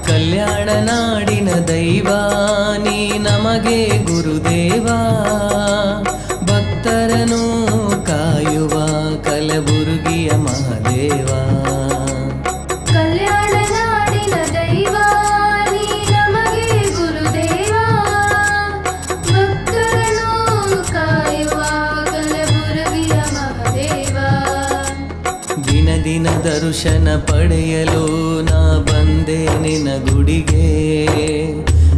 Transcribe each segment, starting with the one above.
ಕಲ್ಯಾಣ ನಾಡಿನ ದೈವ ನೀ ನಮಗೆ ಗುರುದೇವ, ಭಕ್ತರನು ಕಾಯುವ ಕಲಬುರ್ಗಿಯ ಮಹಾದೇವ. ಕಲ್ಯಾಣ ನಾಡಿನ ದೈವ ನೀ ನಮಗೆ ಗುರುದೇವ, ಭಕ್ತರನು ಕಾಯುವ ಕಲಬುರ್ಗಿಯ ಮಹಾದೇವ. ದಿನ ದಿನ ದರ್ಶನ ಪಡೆಯಲು ನಾ ಬಂದೆ ನಿನ್ನ ಗುಡಿಗೆ,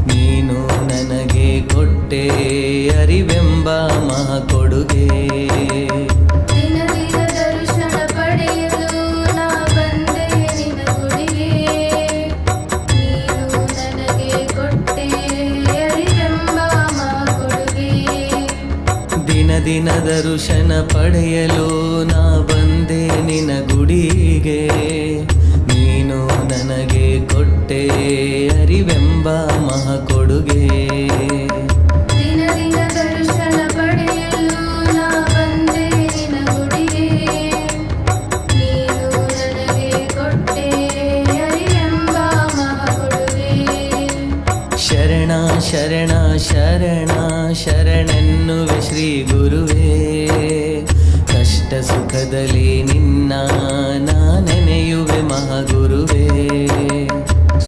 ನೀನು ನನಗೆ ಕೊಟ್ಟೆ ಅರಿವೆಂಬ ಮಹಾಕೊಡುಗೆ. ದಿನ ದಿನ ದರ್ಶನ ಪಡೆಯಲು ನಾ ಬಂದೆ ನಿನ್ನ ಗುಡಿಗೆ, ನೀನು ನನಗೆ ಕೊಟ್ಟೆ ಅರಿವೆಂಬ ಮಹಾಕೊಡುಗೆ. ದಿನ ದಿನ ದರ್ಶನ ಪಡೆಯಲು ನಾ ಬಂದೆ ನಿನ್ನ ಗುಡಿಗೆ, ನೀನು ನನಗೆ ಕೊಟ್ಟೆ ಅರಿವೆಂಬ ಮಹಾಕೊಡುಗೆ. ದಿನ ದಿನ ದರ್ಶನ ಪಡೆಯಲು ನಾ ಬಂದೆ ನಿನ್ನ ಗುಡಿಗೆ, ನೀನು ನನಗೆ ಕೊಟ್ಟೆ ಅರಿವೆಂಬ ಮಹಾಕೊಡುಗೆ. ಶರಣ ಶರಣ ಶರಣ ಶರಣೆನ್ನುವೆ ಶ್ರೀ ಗುರುವೇ, ಕಷ್ಟ ಸುಖದಲ್ಲಿ